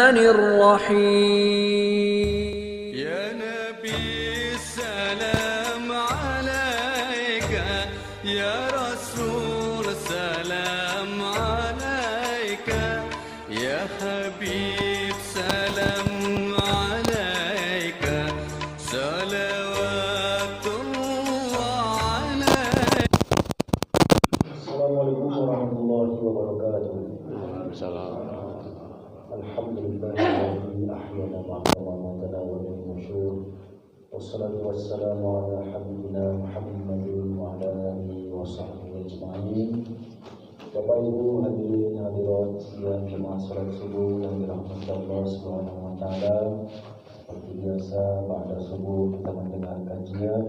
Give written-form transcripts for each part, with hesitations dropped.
الرحمن الرحيم يا نبي السلام عليك يا رسول السلام عليك يا حبيب سلام عليك صلوات الله عليك. السلام عليكم ورحمة الله وبركاته. الحمد لله الذي أحيانا بعد ما ماتنا وإليه النشور والصلاة والسلام على حبيبنا محمد وعلى آله وصحبه أجمعين. Bapak Ibu hadirin hadirat yang jemaah salat subuh yang dirahmati Allah Subhanahu wa taala. Seperti biasa pada subuh kita mendengar kajian,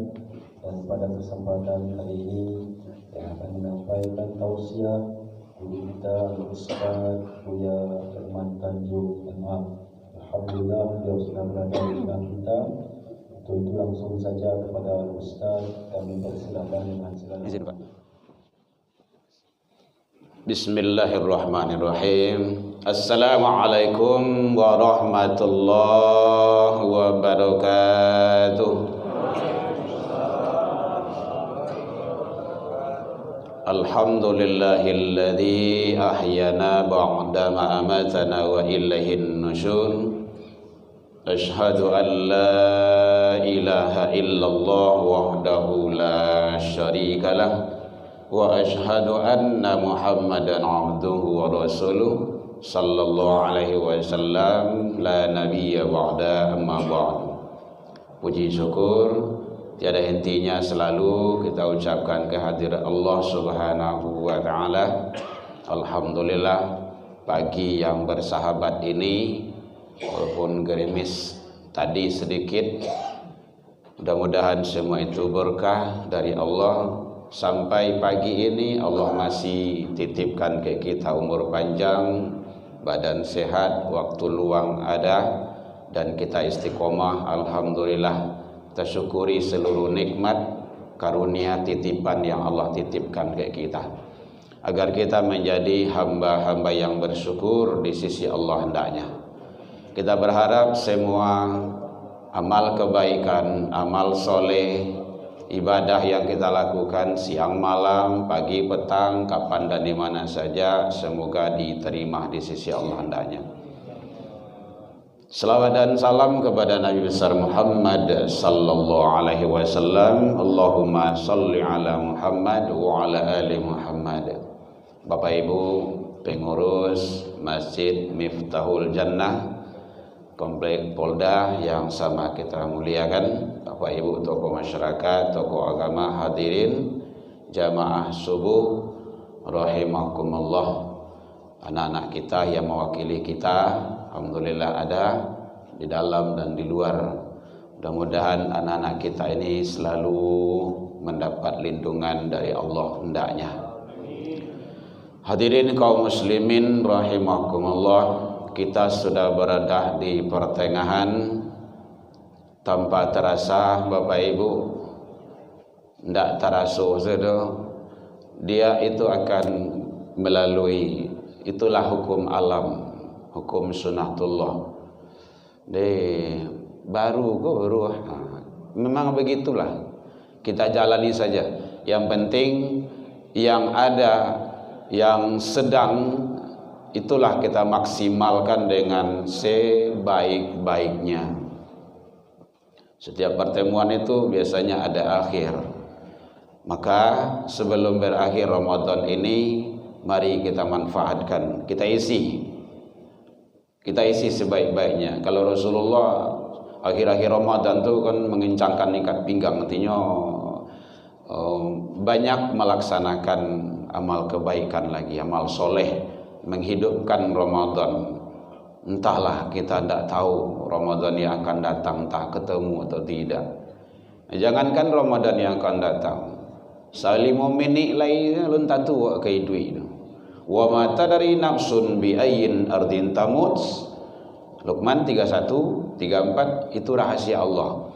dan pada kesempatan kali ini yang akan menyampaikan tausiah guru kita Ustaz Buya Firman Tanjung MA. Alhamdulillah beliau sudah berada di tengah kita. Untuk itu langsung saja kepada Ustaz kami persilakan dengan segala izin Pak. Bismillahirrahmanirrahim. Assalamualaikum warahmatullahi wabarakatuh. Alhamdulillahilladzi ahyana ba'da ma amatana wa ilaihin nusyur. Asyhadu an la ilaha illallah wahdahu la syarikalah wa asyhadu anna Muhammadan abduhu wa rasuluh sallallahu alaihi wasallam la nabiyya ba'da amma ba'd. Puji syukur tiada hentinya selalu kita ucapkan kehadiran Allah Subhanahu wa taala. Alhamdulillah pagi yang bersahabat ini walaupun gerimis tadi sedikit, mudah-mudahan semua itu berkah dari Allah. Sampai pagi ini Allah masih titipkan ke kita umur panjang, badan sehat, waktu luang ada, dan kita istiqomah. Alhamdulillah, kita syukuri seluruh nikmat karunia titipan yang Allah titipkan ke kita, agar kita menjadi hamba-hamba yang bersyukur di sisi Allah hendaknya. Kita berharap semua amal kebaikan, amal soleh, ibadah yang kita lakukan siang malam, pagi petang, kapan dan di mana saja, semoga diterima di sisi Allah hendaknya. Salawat dan salam kepada Nabi besar Muhammad sallallahu alaihi wasallam. Allahumma salli ala Muhammad wa ala ali Muhammad. Bapak Ibu pengurus Masjid Miftahul Jannah Komplek Polda yang sama kita muliakan, Bapak Ibu tokoh masyarakat, tokoh agama, hadirin jamaah subuh rahimakumullah. Anak-anak kita yang mewakili kita, alhamdulillah ada di dalam dan di luar. Mudah-mudahan anak-anak kita ini selalu mendapat lindungan dari Allah hendaknya. Hadirin kaum muslimin rahimakumullah, kita sudah berada di pertengahan. Tanpa terasa Bapak Ibu, tidak terasa saja, dia itu akan melalui, itulah hukum alam, hukum sunnatullah. Baru memang begitulah, kita jalani saja. Yang penting yang ada, yang sedang, itulah kita maksimalkan dengan sebaik-baiknya. Setiap pertemuan itu biasanya ada akhir. Maka sebelum berakhir Ramadan ini, mari kita manfaatkan, kita isi sebaik-baiknya. Kalau Rasulullah akhir-akhir Ramadan itu kan mengencangkan ikat pinggang, artinya banyak melaksanakan amal kebaikan lagi, amal soleh, menghidupkan Ramadan. Entahlah, kita tidak tahu Ramadan yang akan datang entah ketemu atau tidak. Jangankan Ramadan yang akan datang, salimu minni lain lun tatu wa kaidui. Wa ma tadri nafsun bi ayyin ardin tamut. Luqman 31, 34, itu rahasia Allah.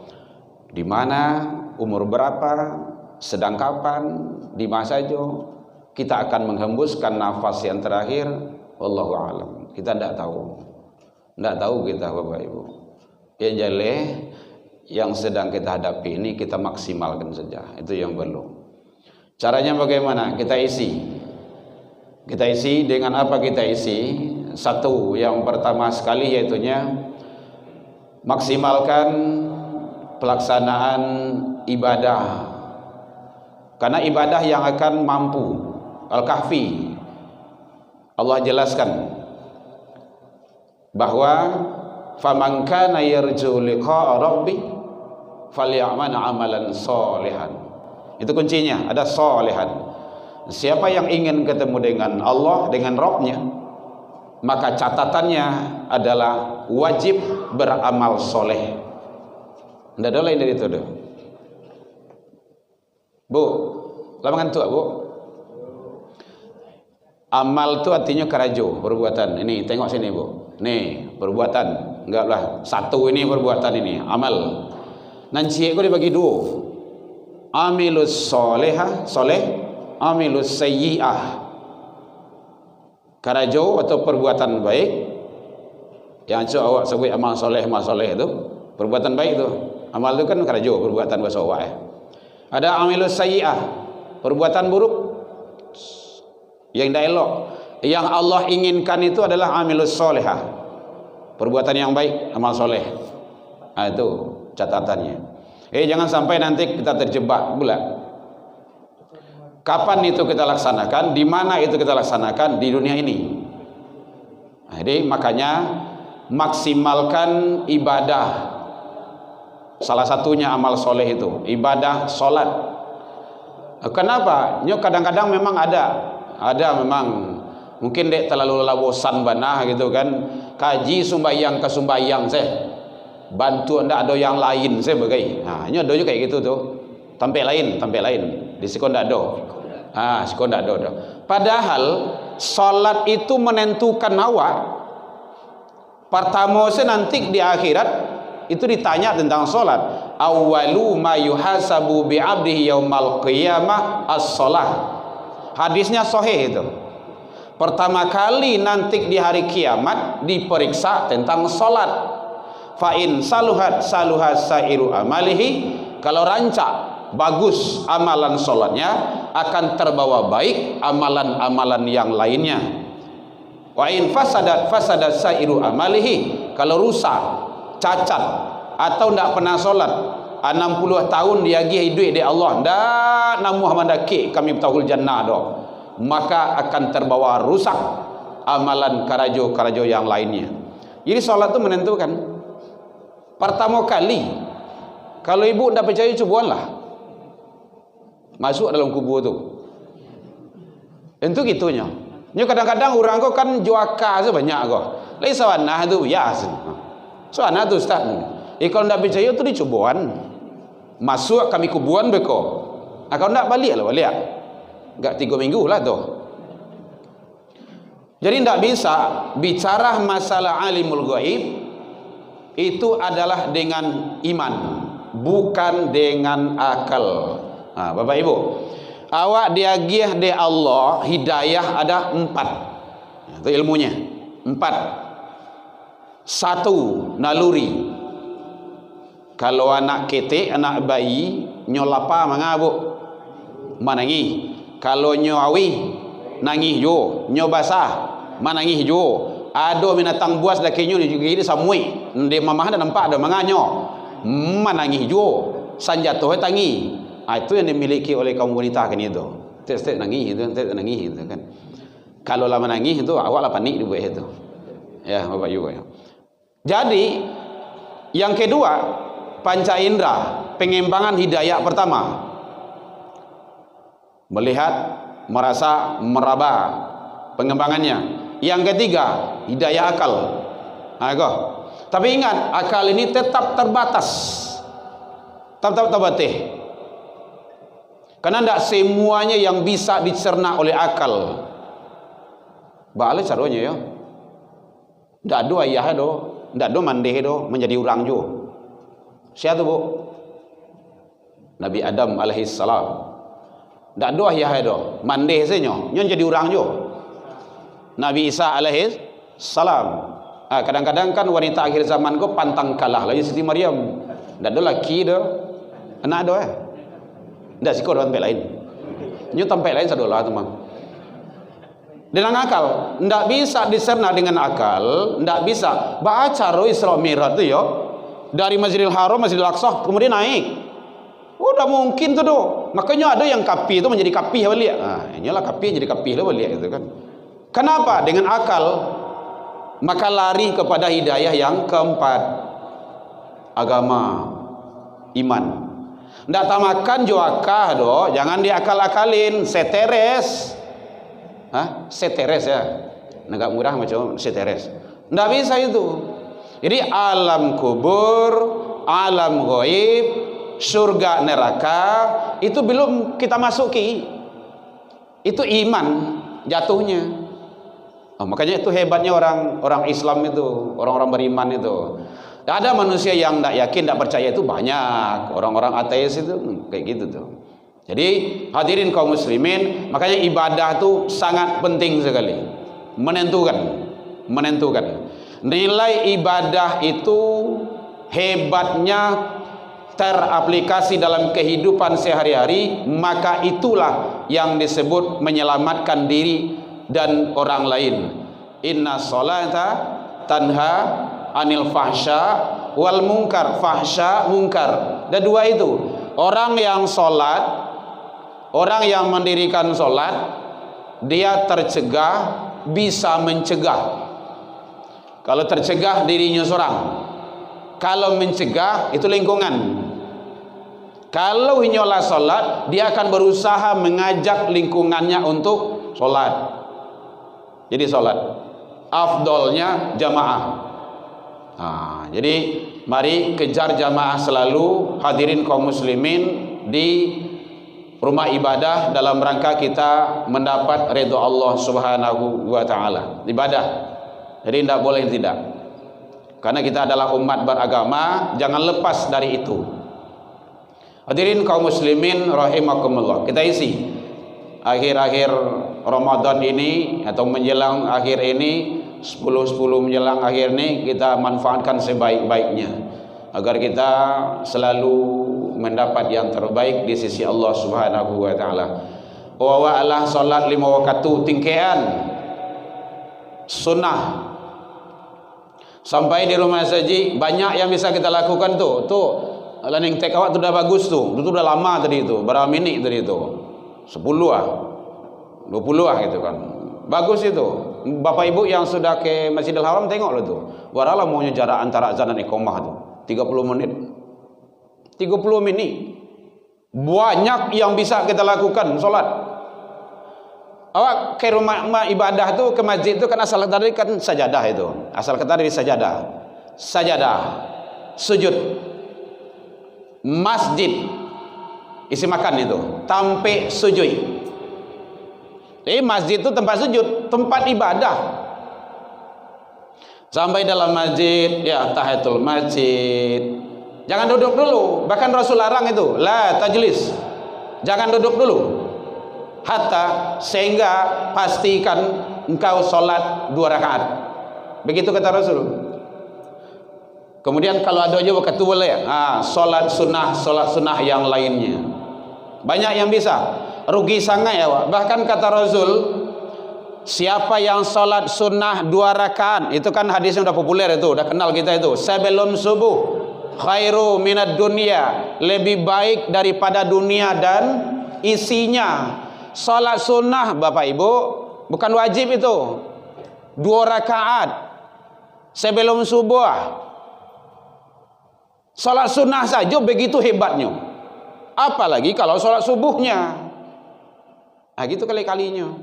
Di mana, umur berapa, sedang kapan, di masa saja kita akan menghembuskan nafas yang terakhir, wallahu alam. Kita tidak tahu. Tidak tahu kita Bapak Ibu. Yang jelas yang sedang kita hadapi ini kita maksimalkan saja. Itu yang perlu. Caranya bagaimana? Kita isi. Kita isi dengan apa kita isi? Satu, yang pertama sekali yaitunya maksimalkan pelaksanaan ibadah. Karena ibadah yang akan mampu. Al-Kahfi Allah jelaskan bahwa faman kana yarju liqa'a rabbi falyamal amalan sholihan. Itu kuncinya, ada sholihan. Siapa yang ingin ketemu dengan Allah, dengan Rabb-Nya, maka catatannya adalah wajib beramal soleh. Tidak ada lain dari itu. Bu, lama ngantuk Bu? Amal itu artinya karajo, perbuatan. Ini tengok sini Bu. Nih perbuatan, enggaklah satu ini perbuatan ini amal. Nanti aku dibagi dua. Amilus solehah, soleh, amilus sayyi'ah. Karajo atau perbuatan baik. Yang awak sebut amal soleh itu perbuatan baik itu. Amal itu kan karajo, perbuatan bahasa awak. Ada amilus sayyi'ah, perbuatan buruk yang tidak elok. Yang Allah inginkan itu adalah amilus solehah, perbuatan yang baik, amal soleh. Nah, itu catatannya. Jangan sampai nanti kita terjebak pula. Kapan itu kita laksanakan? Di mana itu kita laksanakan? Di dunia ini. Jadi makanya maksimalkan ibadah. Salah satunya amal soleh itu ibadah solat. Kenapa? Kadang-kadang memang ada memang mungkin dek terlalu bosan banah gitu kan, kaji sumbayang ke sumbayang saya bantu anda ada yang lain saya bagai. Nah ini ada juga kayak gitu tuh, tampil lain di sekon ndak ada. Sekon ndak ada. Padahal salat itu menentukan awak. Pertama nanti di akhirat itu ditanya tentang salat. Awwalu ma yuhasabu bi 'abdihi yaumal qiyamah as-shalah. Hadisnya sahih itu. Pertama kali nanti di hari kiamat diperiksa tentang salat. Fa in saluhat sairu amalihi. Kalau rancak bagus amalan salatnya, akan terbawa baik amalan-amalan yang lainnya. Wa in fasadat sairu amalihi. Kalau rusak, cacat atau tidak pernah salat 60 tahun dia hidup di Allah ndak namu hamandaki kami betahul jannah doh, maka akan terbawa rusak amalan karajo yang lainnya. Jadi salat itu menentukan. Pertama kali kalau ibu tidak percaya cobalah masuk dalam kubur tu. Itu gitunya. Ni kadang-kadang orang kau kan juaka sebanyak kau. Lai sawanah tu biasa. Sawanah tu ustaz. Kalau tidak percaya tu dicobaan. Masuk kami kuburan beko. Kalau tidak balik. Enggak 3 minggu lah tu. Jadi tidak bisa bicara masalah alimul ghaib itu adalah dengan iman, bukan dengan akal. Bapak Ibu, awak diagih di Allah hidayah ada 4. Itu ilmunya 4. 1 naluri. Kalau anak ketek, anak bayi nyolapa mangabuk manangi. Kalau nyawi nangih jo, nyobasah manangih jo. Ada binatang buas dakinya juga ini samui. Dia mamah ada nampak ada manganyo. Manangih jo, sanjatuh tangi. Itu yang dimiliki oleh kaum wanita kan itu. Tek nangih itu, kan. Kalau lah menangih itu awak lah panik dibuat itu. Ya, Bapak Ibu ya. Jadi yang kedua, panca indera, pengembangan hidayah pertama. Melihat, merasa, meraba, pengembangannya. Yang ketiga, hidayah akal. Tapi ingat, akal ini tetap terbatas. Tetap terbatas. Karena tidak semuanya yang bisa dicerna oleh akal. Balik caranya ya. Tidak ada ayah do, tidak ada mandeh do, menjadi orang jo. Siapa tu bu? Nabi Adam alaihissalam. Tak ada ayah do, mandeh saja, nyon jadi orang jo. Nabi Isa alaihissalam. Kadang-kadang kan wanita akhir zaman kau pantang kalah lagi Siti Maryam. Ndak ada laki dah. Anak dah. Ndak sikor tempat lain. Nyu tempat lain sadolah teman. Dengan akal, ndak bisa diserna dengan akal, ndak bisa. Baca Isra Mi'raj tu ya. Dari Masjidil Haram, Masjidil Aqsa kemudian naik. Udah mungkin tu doh. Makanya ada yang kapi itu menjadi kapih balik. Inilah kapi jadi kapih lah balik itu kan. Kenapa? Dengan akal maka lari kepada hidayah yang keempat, agama, iman. Ndak tamakan joakah doh, jangan diakal-akalin, seteres. Seteres ya. Agak murah macam seteres. Ndak bisa itu. Jadi alam kubur, alam ghaib, surga neraka itu belum kita masuki. Itu iman jatuhnya. Makanya itu hebatnya orang Islam itu, orang-orang beriman itu. Ada manusia yang tidak yakin, tidak percaya itu banyak. Orang-orang ateis itu kayak gitu tuh. Jadi hadirin kaum muslimin, makanya ibadah itu sangat penting sekali. Menentukan. Nilai ibadah itu hebatnya teraplikasi dalam kehidupan sehari-hari, maka itulah yang disebut menyelamatkan diri dan orang lain. Inna sholata tanha anil fahsya wal munkar. Fahsya, munkar. Ada dua itu. Orang yang sholat, orang yang mendirikan sholat, dia tercegah, bisa mencegah. Kalau tercegah dirinya seorang, kalau mencegah itu lingkungan. Kalau hinyola sholat, dia akan berusaha mengajak lingkungannya untuk sholat. Jadi sholat afdolnya jamaah. Jadi mari kejar jamaah selalu, hadirin kaum muslimin, di rumah ibadah dalam rangka kita mendapat ridha Allah Subhanahu wa taala. Ibadah. Jadi tidak boleh tidak. Karena kita adalah umat beragama, jangan lepas dari itu. Hadirin kaum muslimin rahimakumullah. Kita isi akhir-akhir Ramadan ini atau menjelang akhir ini, 10 menjelang akhir ini, kita manfaatkan sebaik-baiknya agar kita selalu mendapat yang terbaik di sisi Allah Subhanahu wa taala. Wa wa'ala salat 5 waktu tingkean sunnah. Sampai di rumah saji banyak yang bisa kita lakukan tuh. Learning take awak tu dah bagus tu. Itu dah lama tadi tu. Berapa minit tadi tu? 10 20 gitu kan. Bagus itu. Bapak ibu yang sudah ke Masjidil Haram tengoklah tu. Waralah maunya jarak antara azan dan iqamah tu 30 menit. 30 menit. Banyak yang bisa kita lakukan solat. Awak ke rumah ibadah tu, ke masjid tu kan asal dari kan sajadah itu. Asal kata dari sajadah. Sajadah. Sujud. Masjid isi makan itu tampe sujud. Jadi masjid itu tempat sujud, tempat ibadah. Sampai dalam masjid ya tahiyatul masjid. Jangan duduk dulu. Bahkan Rasul larang itu, la tajlis. Jangan duduk dulu. Hatta sehingga pastikan engkau sholat 2 rakaat. Begitu kata Rasul. Kemudian kalau ada aja waktu boleh, sholat sunnah yang lainnya. Banyak yang bisa. Rugi sangat ya, Wak. Bahkan kata Rasul, siapa yang sholat sunnah 2 rakaat, itu kan hadisnya udah populer itu, udah kenal kita itu. Sebelum subuh, khairu minad dunya, lebih baik daripada dunia dan isinya. Sholat sunnah Bapak Ibu bukan wajib itu, 2 rakaat sebelum subuh. Sholat sunnah saja begitu hebatnya, apalagi kalau sholat subuhnya. Gitu kali-kalinya.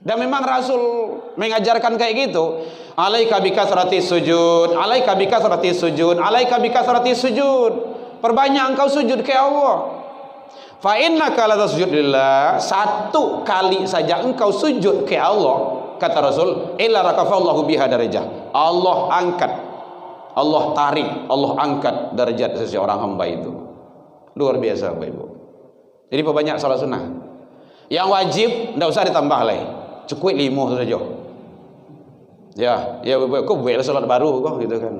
Dan memang Rasul mengajarkan kayak gitu. Alaika bikasratis sujud, alaika bikasratis sujud, alaika bikasratis sujud. Perbanyak engkau sujud ke Allah. Fa innaka la tasjud lillah, 1 kali saja engkau sujud ke Allah, kata Rasul, illa rakafallahu biha darajah. Allah angkat, Allah tarik, Allah angkat derajat seseorang hamba itu. Luar biasa Bapak Ibu. Jadi perbanyak salat sunnah. Yang wajib tidak usah ditambah lagi, cukup 5 saja. Ya, kok buatlah solat baru kok gitu kan.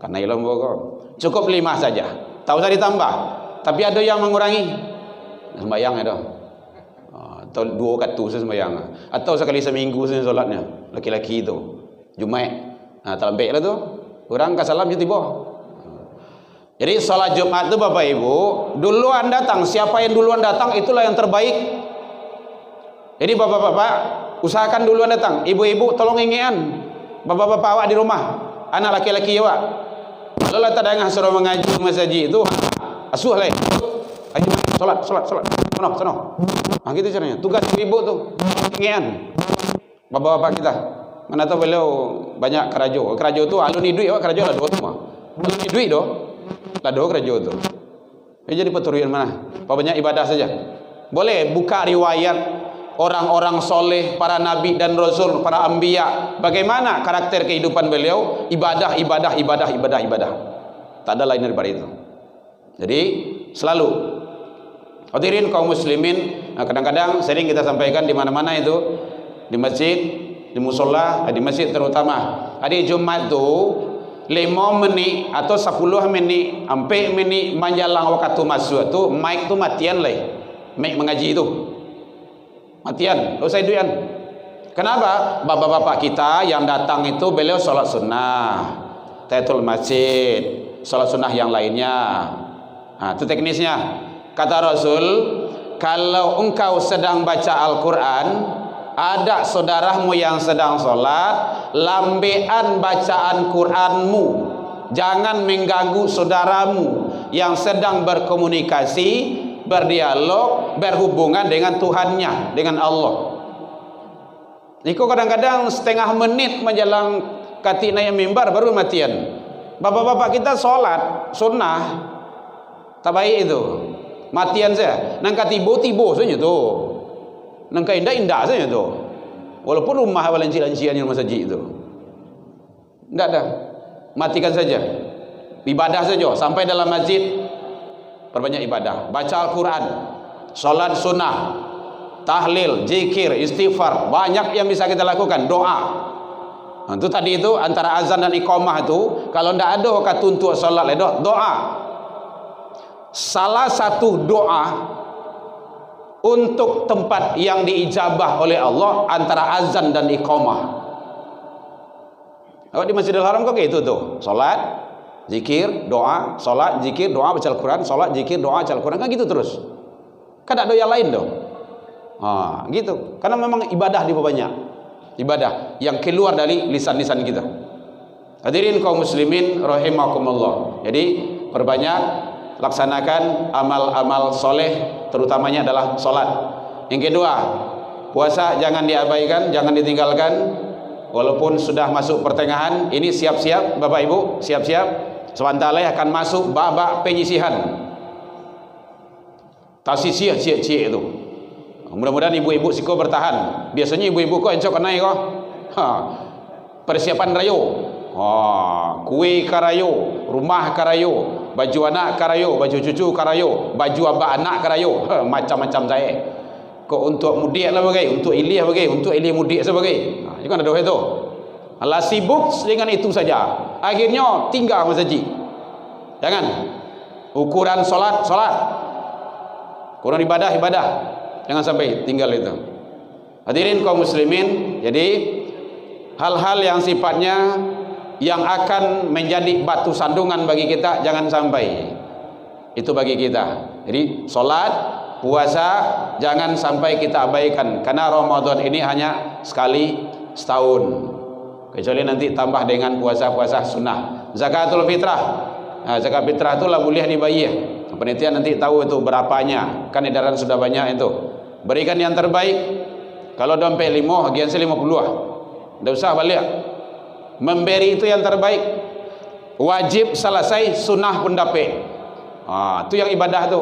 Karena ilmu kok. Cukup 5 saja. Tak usah ditambah. Tapi ada yang mengurangi. Sembahyang itu. Atau 2 waktu sembahyang. Atau sekali seminggu solatnya. Laki-laki itu. Jumaat. Tak lembek lah tu. Orang ke salam je tiba. Jadi solat Jumat tu Bapak Ibu, duluan datang. Siapa yang duluan datang itulah yang terbaik. Jadi bapak-bapak usahakan duluan datang. Ibu-ibu tolong ingean bapak-bapak awak di rumah, anak laki-laki awak. Kalau lah tak dengar suruh mengaji masjid itu, asuh lah. Ayo solat. Sono. Gitu caranya. Tugas ibu tu ingean bapak-bapak kita. Mana tahu beliau banyak kerajo. Kerajo tu alun duit awak, kerajo lah 2 semua. Alun duit doh. Lah 2 kerajo tu. Jadi peturuan mana? Apa banyak ibadah saja. Boleh buka riwayat orang-orang soleh, para nabi dan rasul, para anbiya, bagaimana karakter kehidupan beliau, ibadah. Tak ada lain daripada itu. Jadi selalu hadirin kaum muslimin, kadang-kadang sering kita sampaikan di mana-mana itu, di masjid, di musola, di masjid terutama. Hari Jumat tu 5 menit atau 10 menit, 4 menit menjelang waktu masuk tu, mic tu matian lah, mic mengaji tu. Matian, usai duian. Kenapa? Bapak-bapak kita yang datang itu beliau sholat sunnah, tahiyatul masjid, sholat sunnah yang lainnya. Itu teknisnya. Kata Rasul, kalau engkau sedang baca Al-Quran, ada saudaramu yang sedang sholat, lambean bacaan Quranmu, jangan mengganggu saudaramu yang sedang berkomunikasi, berdialog, berhubungan dengan Tuhannya, dengan Allah. Iko kadang-kadang setengah menit menjelang kati naik mimbar baru matian. Bapak-bapak kita sholat sunnah, tak baik itu. Matian saya. Nang katibo-tibo saja tu. Nang indah-indah saja tu. Walaupun rumah lancik-lancian yang masjid itu. Tidak ada. Matikan saja. Ibadah saja sampai dalam masjid. Perbanyak ibadah, baca Al-Quran, sholat sunnah, tahlil, zikir, istighfar, banyak yang bisa kita lakukan. Doa. Itu tadi itu antara azan dan iqamah itu, kalau tidak ada waktu untuk sholat, doa. Salah satu doa untuk tempat yang diijabah oleh Allah antara azan dan iqamah. Kalau di Masjidil Haram kok gitu tuh, sholat, zikir, doa, solat, zikir, doa, baca Al-Quran, solat, zikir, doa, baca Al-Quran, kan gitu terus. Kan tak ada yang lain dong. Gitu. Karena memang ibadah di banyak. Ibadah yang keluar dari lisan-lisan kita. Hadirin kaum muslimin rahimakumullah. Jadi perbanyak laksanakan amal-amal soleh, terutamanya adalah solat. Yang kedua, puasa jangan diabaikan, jangan ditinggalkan. Walaupun sudah masuk pertengahan, ini siap-siap Bapak Ibu, siap-siap. Sebentar lagi akan masuk babak penyisihan. Tasisih cik-cik itu. Mudah-mudahan ibu-ibu siko bertahan. Biasanya ibu-ibu kok encok naik kok. Persiapan rayo. Kue karayo, rumah karayo, baju anak karayo, baju cucu karayo, baju abah anak karayo. Macam-macam saya. Kok untuk mudik lah bagai, untuk ilih bagai, untuk ilih mudik sebagai. Juga ada doa itu. Allah sibuk dengan itu saja. Akhirnya tinggal masjid. Jangan. Ukuran solat. Ukuran ibadah. Jangan sampai tinggal itu. Hadirin kaum muslimin, jadi hal-hal yang sifatnya yang akan menjadi batu sandungan bagi kita jangan sampai. Itu bagi kita. Jadi solat, puasa jangan sampai kita abaikan, karena Ramadan ini hanya sekali setahun. Kecuali nanti tambah dengan puasa-puasa sunnah. Zakatul fitrah. Zakat fitrah itu lah boleh dibayar. Panitia nanti tahu itu berapanya. Kan edaran sudah banyak itu. Berikan yang terbaik. Kalau dompet 5, bagian 50 lah. Tidak usah balik. Memberi itu yang terbaik. Wajib selesai, sunnah pun dapat. Itu yang ibadah tu.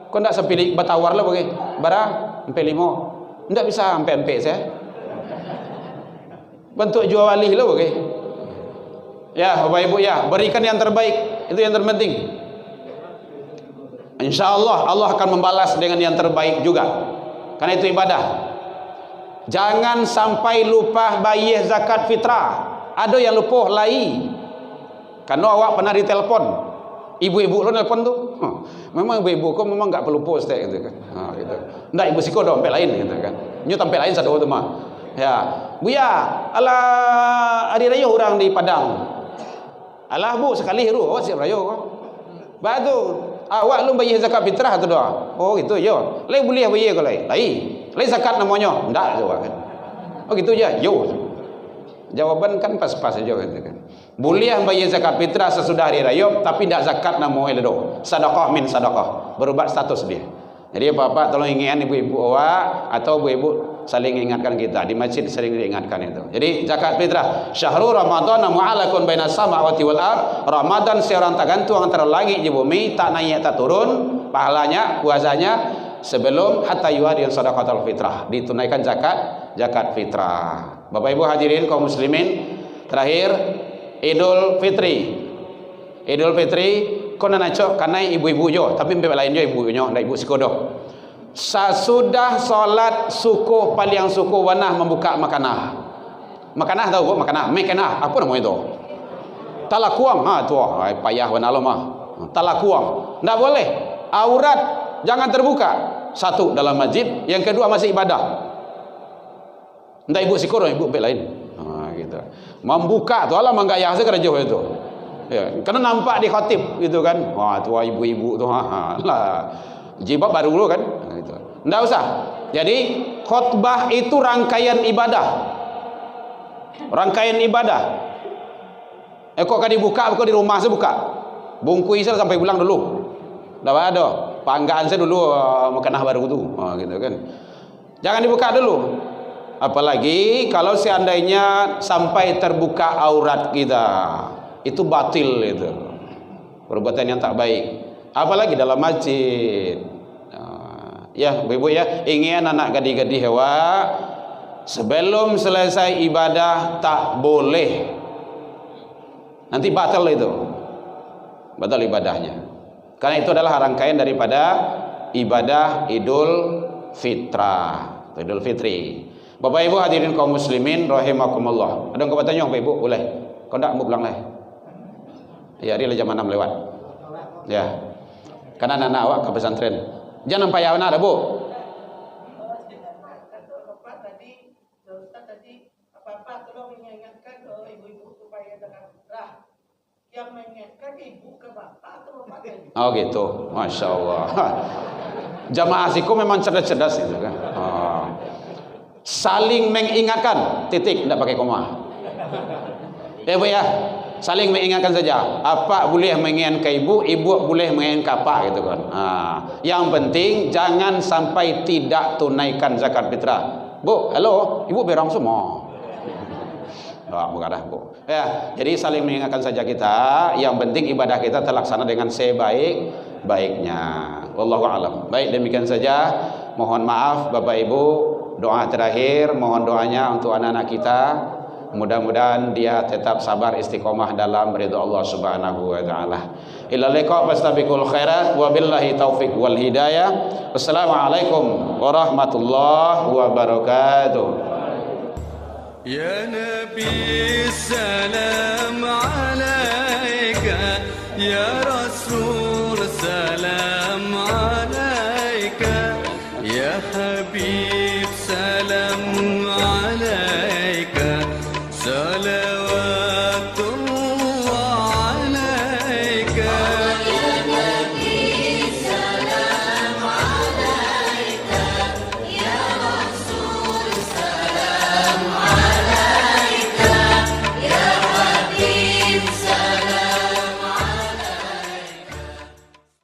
Kau tidak sepilih bertawar lah bagi. Barang, sampai 5. Tidak bisa sampai saya. Bentuk jual wali lah bagi. Ya Bapak Ibu ya, berikan yang terbaik. Itu yang terpenting. InsyaAllah Allah akan membalas dengan yang terbaik juga. Karena itu ibadah. Jangan sampai lupa bayar zakat fitrah. Ada yang lupa lai. Karena awak pernah ditelepon. Ibu-ibu lo nelpon tu. Memang ibu-ibu kau memang enggak perlu post gitu kan. Gitu. Ndak ibu siko dompet lain gitu kan. Nyu tempat lain satu tu mah. Ya, Buya, ala hari raya orang di Padang. Alah bu sekali hiru awak siap raya kau. Batu awak lu bayar zakat fitrah tu doa. Oh gitu yo. Lai boleh bayar kau lai. Lai zakat namanya. Ndak jawab kan. Oh gitu je. Yo. Jawaban kan pas-pas saja gitu kan. Boleh bayar zakat fitrah sesudah hari raya tapi tidak zakat namanya ledo. Sedekah min sedekah. Berubah status dia. Jadi bapak tolong ingatkan ibu-ibu awak atau ibu-ibu saling ingatkan kita di masjid, sering diingatkan itu. Jadi zakat fitrah syahrul Ramadan mu'alakun bainas samawati wal ard. Ramadan seorang tergantung antara langit di bumi, tak naik tak turun pahalanya, puasanya sebelum hatta yuadil sedekatul fitrah, ditunaikan zakat fitrah. Bapak Ibu hadirin kaum muslimin, terakhir Idul Fitri. Idul Fitri kena nacok karena ibu-ibu jo, tapi mbak lain jo ibu-ibunya, ndak ibu sikodoh. Sesudah solat suku paling suku wanah membuka makanah. Makanah tahu kok makanah? Makanah apa namanya itu? Talakuang tu payah wanah lo mah. Talakuang. Ndak boleh. Aurat jangan terbuka. Satu dalam masjid, yang kedua masih ibadah. Ndak ibu sikodoh, ibu mbak lain. Gitu. Membuka tu alah menggayah sekali jauh itu. Ya, karena nampak di khotib gitu kan. Wah, tua ibu-ibu tu lah. Jilbab baru dulu kan gitu. Nggak usah. Jadi khutbah itu rangkaian ibadah. Rangkaian ibadah. Kok kan dibuka, kok di rumah saya buka. Bungkui saya sampai pulang dulu. Nggak ada. Panggaan saya dulu makanah baru tu. Gitu kan. Jangan dibuka dulu. Apalagi kalau seandainya sampai terbuka aurat kita. Itu batil itu. Perbuatan yang tak baik. Apalagi dalam masjid. Ya, ibu ya, ingin anak gadis-gadis hewa sebelum selesai ibadah tak boleh. Nanti batal itu. Batal ibadahnya. Karena itu adalah rangkaian daripada ibadah Idul Fitrah, Idul Fitri. Bapak Ibu hadirin kaum muslimin rahimakumullah. Ada yang bertanya Bapak Ibu? Boleh. Kau ndak mau pulang lah. Ya, dia jam 6 lewat. Ya. Karena anak awak ke pesantren. Jangan payah anak Bu. Tadi apa-apa tolong mengingatkan ke ibu-ibu supaya dengan fitrah. Yang mengingatkan ibu ke bapak atau bapak ke ibu. Oh gitu. Masya Allah. Jamaah siku memang cerdas-cerdas itu kan. Saling mengingatkan, titik, tidak pakai koma. Ya Bu ya. Saling mengingatkan saja. Apa boleh mengingatkan ibu, ibu boleh mengingatkan apa gitu kan. Yang penting jangan sampai tidak tunaikan zakat fitrah. Bu, halo, ibu berang semua. Bukan dah Bu. Ya, jadi saling mengingatkan saja kita. Yang penting ibadah kita terlaksana dengan sebaik-baiknya. Wallahu a'lam. Baik, demikian saja. Mohon maaf Bapak Ibu. Doa terakhir, mohon doanya untuk anak-anak kita. Mudah-mudahan dia tetap sabar istiqomah dalam ridha Allah Subhanahu wa taala. Ila liqa fastabiqul khairat wa billahi taufik wal hidayah. Wassalamualaikum warahmatullahi wabarakatuh. Ya Nabi salam